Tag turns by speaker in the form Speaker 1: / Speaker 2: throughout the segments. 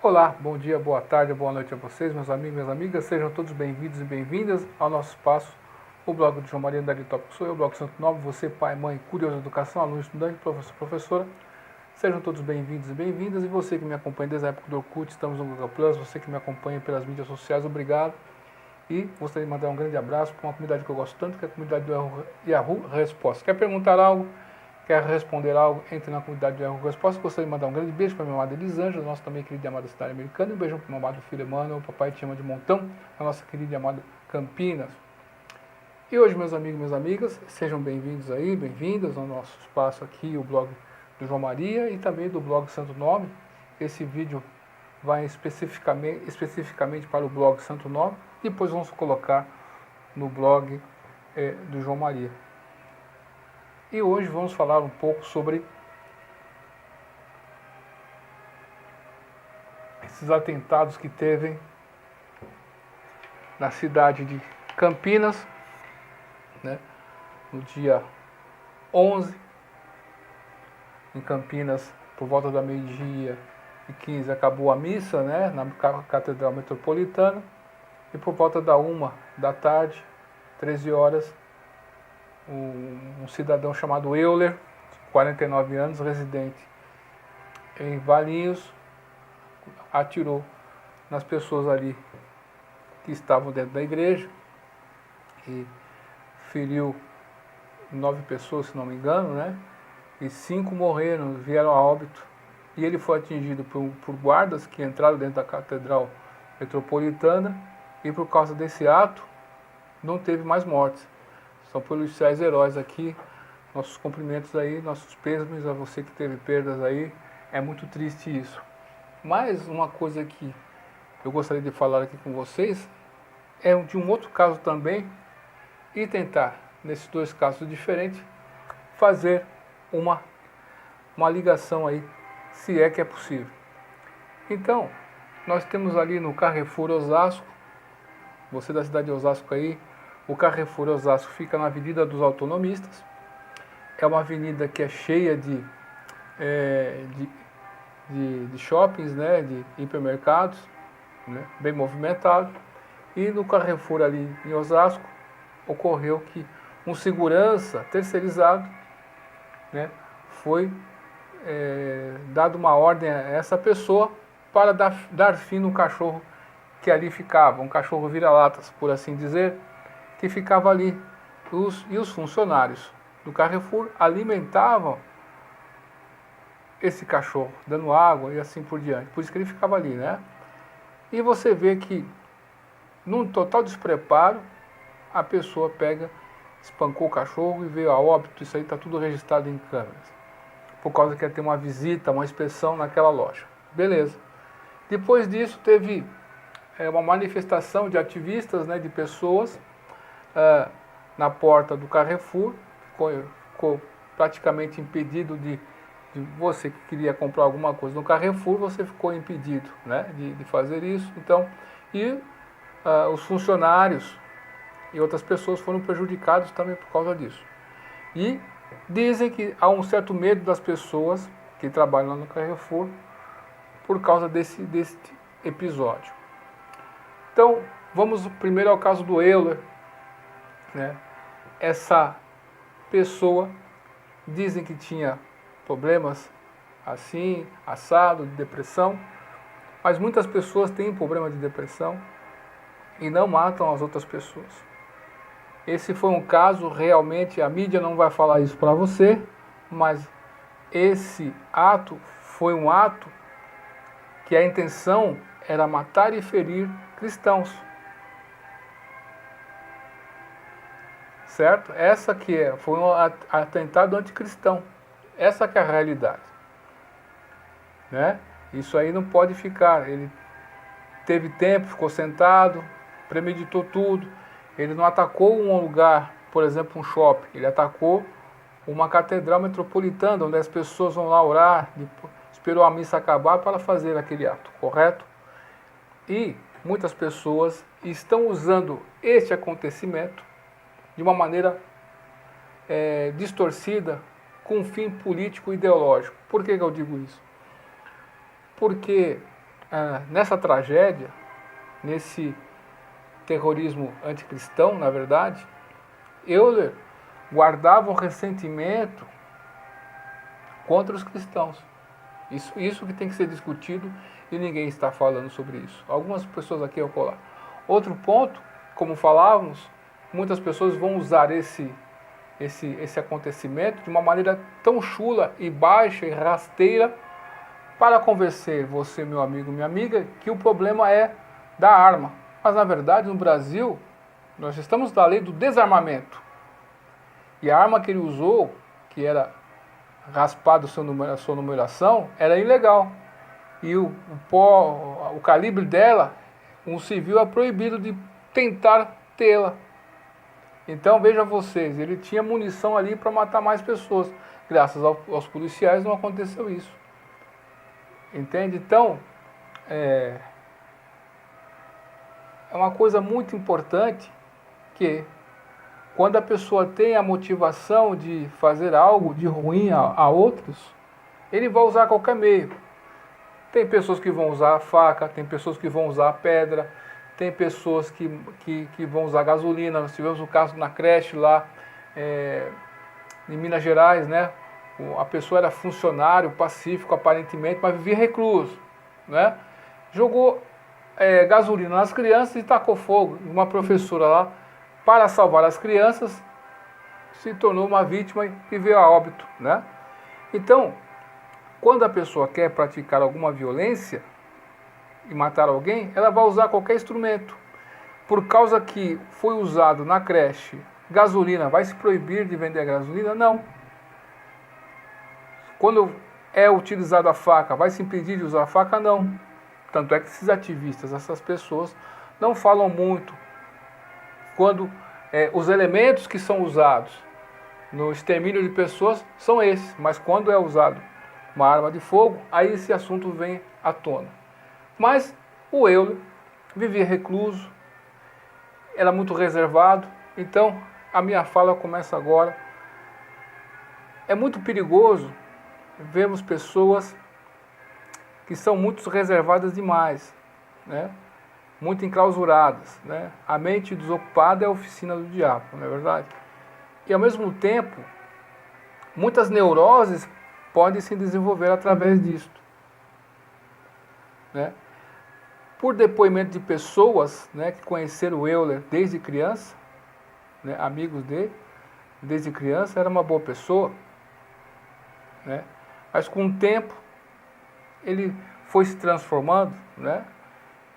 Speaker 1: Olá, bom dia, boa tarde, boa noite a vocês, meus amigos e minhas amigas. Sejam todos bem-vindos e bem-vindas ao nosso espaço, o blog de João Maria Andari Tópico. Sou eu, o blog Santo Nobre, você, pai, mãe, curioso de educação, aluno, estudante, professor, professora. Sejam todos bem-vindos e bem-vindas. E você que me acompanha desde a época do Orkut, estamos no Google Plus, você que me acompanha pelas mídias sociais, obrigado. E gostaria de mandar um grande abraço para uma comunidade que eu gosto tanto, que é a comunidade do Yahoo Resposta. Quer perguntar algo? Quer responder algo? Entre na comunidade do Yahoo Resposta. Gostaria de mandar um grande beijo para minha amada Elisângela, nossa também querida e amada cidade americana. E um beijão para o meu amado filho Emmanuel, o papai te ama de montão, a nossa querida e amada Campinas. E hoje, meus amigos e minhas amigas, sejam bem-vindos aí, bem-vindas ao nosso espaço aqui, o blog do João Maria e também do blog Santo Nobre. Esse vídeo vai especificamente para o blog Santo Nobre, depois vamos colocar no blog do João Maria. E hoje vamos falar um pouco sobre esses atentados que teve na cidade de Campinas, né, no dia 11, em Campinas, por volta da meio-dia e 15, acabou a missa, né, na Catedral Metropolitana, e por volta da 1 da tarde, 13 horas, um cidadão chamado Euler, 49 anos, residente em Valinhos, atirou nas pessoas ali que estavam dentro da igreja e feriu 9 pessoas, se não me engano, né? E 5 morreram, vieram a óbito. E ele foi atingido por guardas que entraram dentro da Catedral Metropolitana e por causa desse ato não teve mais mortes. São policiais heróis aqui, nossos cumprimentos aí, nossos pêsames a você que teve perdas aí, é muito triste isso. Mas uma coisa que eu gostaria de falar aqui com vocês é de um outro caso também e tentar, nesses dois casos diferentes, fazer uma ligação aí, se é que é possível. Então, nós temos ali no Carrefour Osasco, você da cidade de Osasco aí, o Carrefour Osasco fica na Avenida dos Autonomistas. É uma avenida que é cheia de shoppings, né, de hipermercados, né, bem movimentado. E no Carrefour ali em Osasco, ocorreu que um segurança terceirizado, né, foi dado uma ordem a essa pessoa para dar fim no cachorro que ali ficava, um cachorro vira-latas, por assim dizer, que ficava ali. E os funcionários do Carrefour alimentavam esse cachorro, dando água e assim por diante. Por isso que ele ficava ali, né? E você vê que, num total despreparo, a pessoa espancou o cachorro e veio a óbito. Isso aí está tudo registrado em câmeras. Por causa que ia ter uma visita, uma inspeção naquela loja. Beleza. Depois disso, teve uma manifestação de ativistas, né, de pessoas, na porta do Carrefour, ficou praticamente impedido de você que queria comprar alguma coisa no Carrefour, você ficou impedido, né, de fazer isso. Então, os funcionários e outras pessoas foram prejudicados também por causa disso. E dizem que há um certo medo das pessoas que trabalham lá no Carrefour por causa desse episódio. Então, vamos primeiro ao caso do Euler, né? Essa pessoa, dizem que tinha problemas assim, assado, de depressão, mas muitas pessoas têm problema de depressão e não matam as outras pessoas. Esse foi um caso, realmente, a mídia não vai falar isso para você, mas esse ato foi um ato que a intenção era matar e ferir cristãos. Certo? Essa que foi um atentado anticristão. Essa que é a realidade. Né? Isso aí não pode ficar. Ele teve tempo, ficou sentado, premeditou tudo. Ele não atacou um lugar, por exemplo, um shopping. Ele atacou uma catedral metropolitana, onde as pessoas vão lá orar, esperou a missa acabar para fazer aquele ato, correto? E muitas pessoas estão usando este acontecimento de uma maneira distorcida, com um fim político e ideológico. Por que eu digo isso? Porque nessa tragédia, nesse terrorismo anticristão, na verdade, Euler guardava um ressentimento contra os cristãos. Isso que tem que ser discutido e ninguém está falando sobre isso. Algumas pessoas aqui ao colar. Outro ponto, como falávamos, muitas pessoas vão usar esse acontecimento de uma maneira tão chula e baixa e rasteira para convencer você, meu amigo, minha amiga, que o problema é da arma. Mas, na verdade, no Brasil, nós estamos na lei do desarmamento. E a arma que ele usou, que era raspado a sua numeração, era ilegal. E o calibre dela, um civil é proibido de tentar tê-la. Então, veja vocês, ele tinha munição ali para matar mais pessoas. Graças aos policiais não aconteceu isso. Entende? Então, é uma coisa muito importante que, quando a pessoa tem a motivação de fazer algo de ruim a outros, ele vai usar qualquer meio. Tem pessoas que vão usar a faca, tem pessoas que vão usar a pedra, tem pessoas que vão usar gasolina. Nós tivemos um caso na creche lá em Minas Gerais, né? A pessoa era funcionário, pacífico aparentemente, mas vivia recluso, né? Jogou gasolina nas crianças e tacou fogo. Uma professora lá, para salvar as crianças, se tornou uma vítima e veio a óbito, né? Então, quando a pessoa quer praticar alguma violência e matar alguém, ela vai usar qualquer instrumento. Por causa que foi usado na creche gasolina, vai se proibir de vender gasolina? Não. Quando é utilizada a faca, vai se impedir de usar a faca? Não. Tanto é que esses ativistas, essas pessoas, não falam muito quando os elementos que são usados no extermínio de pessoas são esses, mas quando é usado uma arma de fogo, aí esse assunto vem à tona. Mas o Euler vivia recluso, era muito reservado, então a minha fala começa agora. É muito perigoso vermos pessoas que são muito reservadas demais, né? Muito enclausuradas, né? A mente desocupada é a oficina do diabo, não é verdade? E ao mesmo tempo, muitas neuroses podem se desenvolver através disto, né? Por depoimento de pessoas, né, que conheceram o Euler desde criança, né, amigos dele, desde criança, era uma boa pessoa, né? Mas com o tempo ele foi se transformando, né?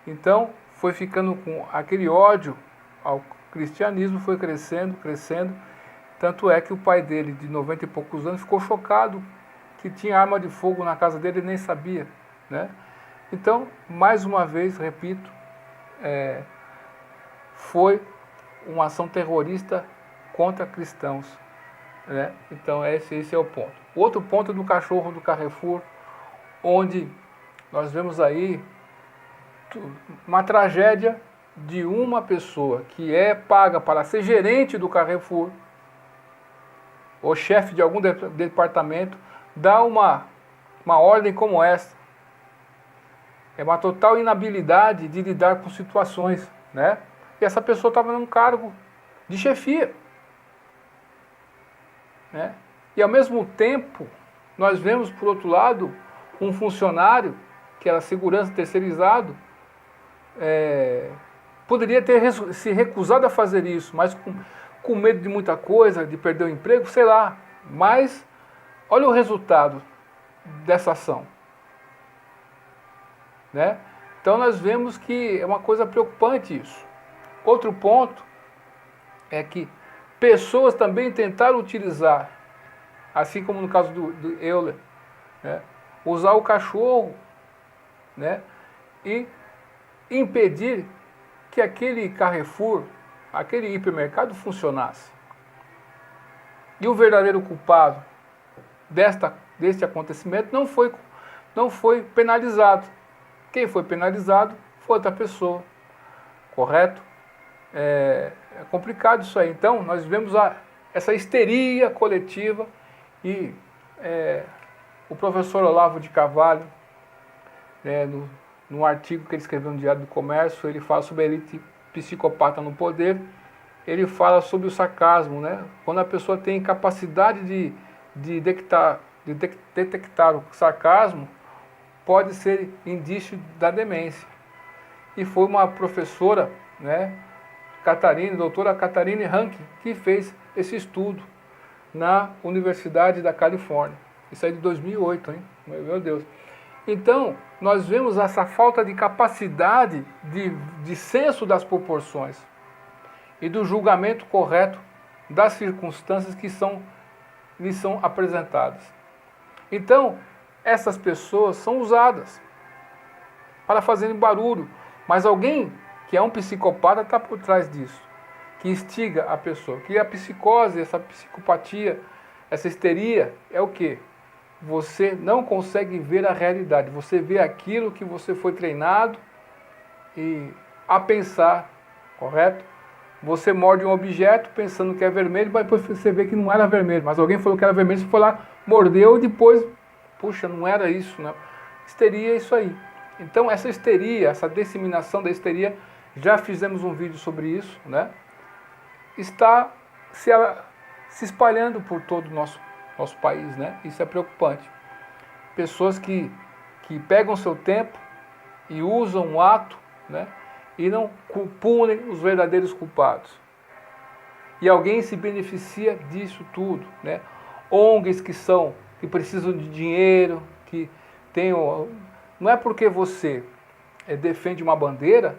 Speaker 1: Então foi ficando com aquele ódio ao cristianismo, foi crescendo, crescendo. Tanto é que o pai dele, de 90 e poucos anos, ficou chocado que tinha arma de fogo na casa dele e nem sabia, né? Então, mais uma vez, repito, foi uma ação terrorista contra cristãos, né? Então esse é o ponto. O outro ponto é do cachorro do Carrefour, onde nós vemos aí uma tragédia de uma pessoa que é paga para ser gerente do Carrefour, ou chefe de algum departamento, dá uma ordem como essa. É uma total inabilidade de lidar com situações, né? E essa pessoa estava num cargo de chefia, né? E ao mesmo tempo, nós vemos, por outro lado, um funcionário, que era segurança terceirizado, poderia ter se recusado a fazer isso, mas com medo de muita coisa, de perder o emprego, sei lá. Mas olha o resultado dessa ação, né? Então nós vemos que é uma coisa preocupante isso. Outro ponto é que pessoas também tentaram utilizar, assim como no caso do Euler, né, usar o cachorro, né, e impedir que aquele Carrefour, aquele hipermercado funcionasse. E o verdadeiro culpado deste acontecimento não foi penalizado. Quem foi penalizado foi outra pessoa, correto? É complicado isso aí. Então, nós vemos essa histeria coletiva e o professor Olavo de Carvalho, no num artigo que ele escreveu no Diário do Comércio, ele fala sobre a elite psicopata no poder, ele fala sobre o sarcasmo, né? Quando a pessoa tem capacidade de detectar o sarcasmo, pode ser indício da demência. E foi uma professora, né, doutora Catharine Rankin, que fez esse estudo na Universidade da Califórnia. Isso aí de 2008, hein? Meu Deus. Então, nós vemos essa falta de capacidade de senso das proporções e do julgamento correto das circunstâncias que lhes são apresentadas. Então, essas pessoas são usadas para fazerem barulho, mas alguém que é um psicopata está por trás disso, que instiga a pessoa. Que a psicose, essa psicopatia, essa histeria é o quê? Você não consegue ver a realidade, você vê aquilo que você foi treinado a pensar, correto? Você morde um objeto pensando que é vermelho, mas depois você vê que não era vermelho, mas alguém falou que era vermelho, você foi lá, mordeu e depois, puxa, não era isso, né? Histeria é isso aí. Então essa histeria, essa disseminação da histeria, já fizemos um vídeo sobre isso, né? Está se espalhando por todo o nosso país, né? Isso é preocupante. Pessoas que pegam seu tempo e usam o ato, né? E não punem os verdadeiros culpados. E alguém se beneficia disso tudo, né? ONGs que precisam de dinheiro, que tenham... Não é porque você defende uma bandeira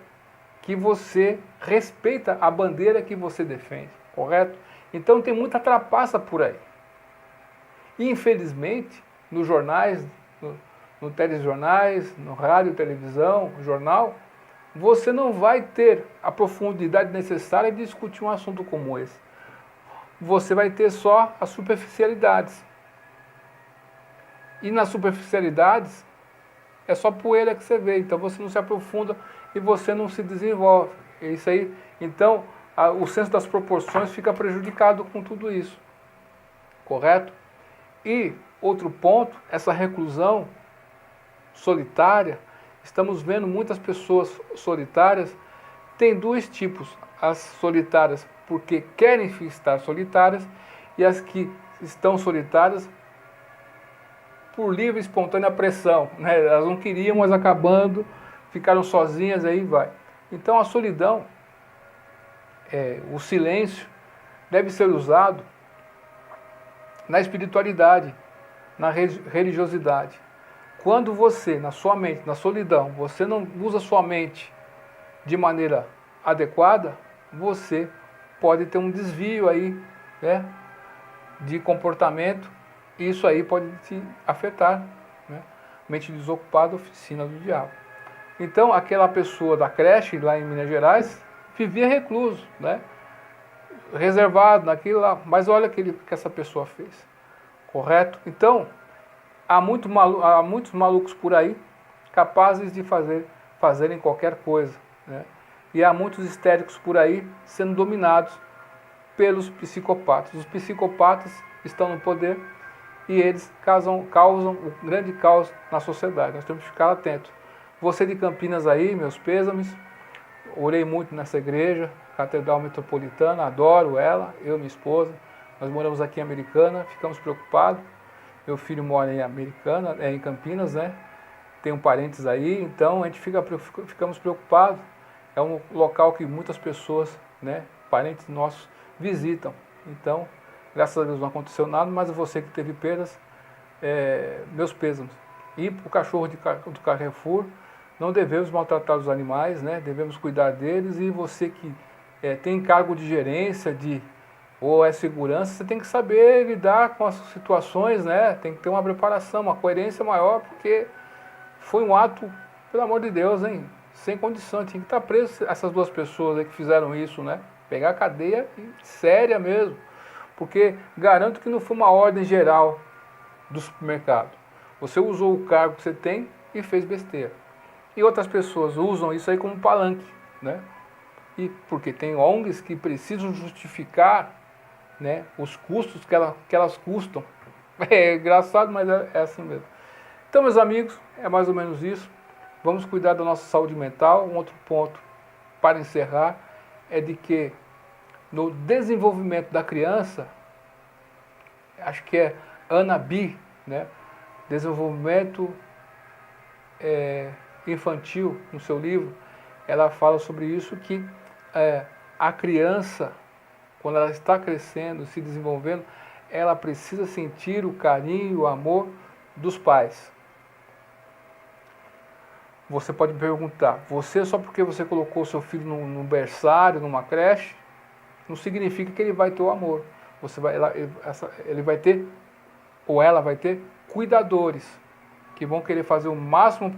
Speaker 1: que você respeita a bandeira que você defende, correto? Então tem muita trapaça por aí. E, infelizmente, nos jornais, no telejornais, no rádio, televisão, jornal, você não vai ter a profundidade necessária de discutir um assunto como esse. Você vai ter só as superficialidades. E nas superficialidades, é só poeira que você vê, então você não se aprofunda e você não se desenvolve. É isso aí. Então, o senso das proporções fica prejudicado com tudo isso. Correto? E outro ponto, essa reclusão solitária, estamos vendo muitas pessoas solitárias, tem dois tipos, as solitárias porque querem estar solitárias e as que estão solitárias por livre e espontânea pressão, né? Elas não queriam, mas acabando, ficaram sozinhas, aí vai. Então a solidão, o silêncio, deve ser usado na espiritualidade, na religiosidade. Quando você, na sua mente, na solidão, você não usa sua mente de maneira adequada, você pode ter um desvio aí, né, de comportamento, e isso aí pode te afetar, né? Mente desocupada, oficina do diabo. Então, aquela pessoa da creche lá em Minas Gerais vivia recluso, né? Reservado naquilo lá, mas olha o que essa pessoa fez, correto? Então, há muitos malucos por aí capazes de fazerem qualquer coisa, né? E há muitos histéricos por aí sendo dominados pelos psicopatas. Os psicopatas estão no poder e eles causam um grande caos na sociedade. Nós temos que ficar atentos. Você de Campinas aí, meus pêsames, orei muito nessa igreja, Catedral Metropolitana, adoro ela, eu e minha esposa. Nós moramos aqui em Americana, ficamos preocupados. Meu filho mora em Americana, em Campinas, né? Tem parentes aí, então a gente ficamos preocupados. É um local que muitas pessoas, né, parentes nossos, visitam. Então, graças a Deus não aconteceu nada, mas você que teve perdas, meus pêsames. E para o cachorro do Carrefour, não devemos maltratar os animais, né? Devemos cuidar deles, e você que tem cargo de gerência, ou é segurança, você tem que saber lidar com as situações, né? Tem que ter uma preparação, uma coerência maior, porque foi um ato, pelo amor de Deus, hein? Sem condição, tinha que estar preso essas duas pessoas aí que fizeram isso, né? Pegar a cadeia séria mesmo, porque garanto que não foi uma ordem geral do supermercado. Você usou o cargo que você tem e fez besteira. E outras pessoas usam isso aí como palanque, né? E porque tem ONGs que precisam justificar, né, os custos que elas custam. É engraçado, mas é assim mesmo. Então, meus amigos, é mais ou menos isso. Vamos cuidar da nossa saúde mental. Um outro ponto, para encerrar, é de que no desenvolvimento da criança, acho que é Ana Bi, né? Desenvolvimento infantil, no seu livro, ela fala sobre isso, que a criança, quando ela está crescendo, se desenvolvendo, ela precisa sentir o carinho, o amor dos pais. Você pode me perguntar, você só porque você colocou seu filho num berçário, numa creche, não significa que ele vai ter o amor. Ele vai ter, ou ela vai ter, cuidadores, que vão querer fazer o máximo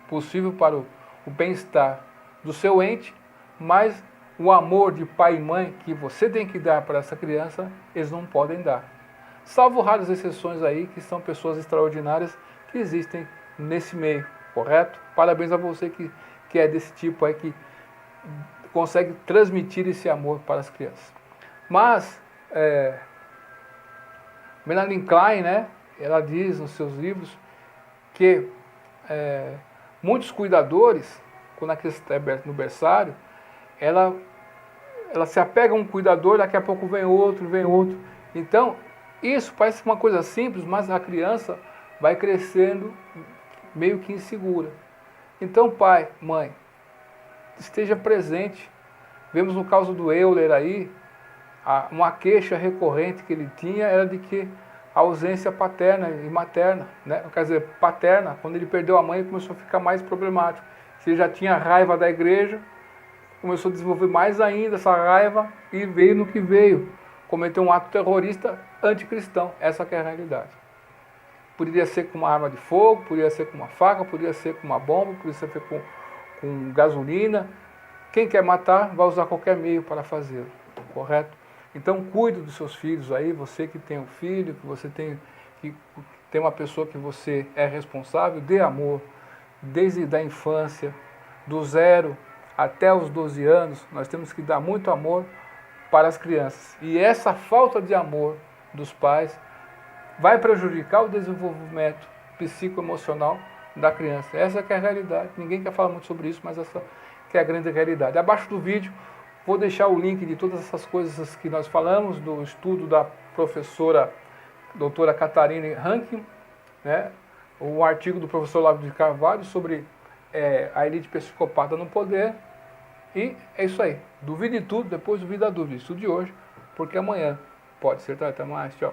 Speaker 1: possível para o bem-estar do seu ente, mas o amor de pai e mãe que você tem que dar para essa criança, eles não podem dar. Salvo raras exceções aí, que são pessoas extraordinárias que existem nesse meio, correto? Parabéns a você que é desse tipo aí, que consegue transmitir esse amor para as crianças. Mas, Melanie Klein, né, ela diz nos seus livros que muitos cuidadores, quando a criança está no berçário, ela se apega a um cuidador, daqui a pouco vem outro, vem outro. Então, isso parece uma coisa simples, mas a criança vai crescendo meio que insegura. Então, pai, mãe, esteja presente. Vemos no caso do Euler aí, uma queixa recorrente que ele tinha era de que a ausência paterna e materna, né? Quer dizer, paterna, quando ele perdeu a mãe, começou a ficar mais problemático. Se ele já tinha raiva da igreja, começou a desenvolver mais ainda essa raiva e veio no que veio. Cometeu um ato terrorista anticristão. Essa que é a realidade. Poderia ser com uma arma de fogo, poderia ser com uma faca, poderia ser com uma bomba, poderia ser com gasolina. Quem quer matar vai usar qualquer meio para fazê-lo, correto? Então cuide dos seus filhos aí, você que tem um filho, que você tem uma pessoa que você é responsável, dê amor, desde a infância, do 0 até os 12 anos, nós temos que dar muito amor para as crianças. E essa falta de amor dos pais vai prejudicar o desenvolvimento psicoemocional da criança. Essa que é a realidade. Ninguém quer falar muito sobre isso, mas essa que é a grande realidade. Abaixo do vídeo vou deixar o link de todas essas coisas que nós falamos, do estudo da professora doutora Catarine Rankin, né? O artigo do professor Olavo de Carvalho sobre a elite psicopata no poder. E é isso aí. Duvide tudo, depois duvide da dúvida. Estude hoje, porque amanhã pode ser. Até mais. Tchau.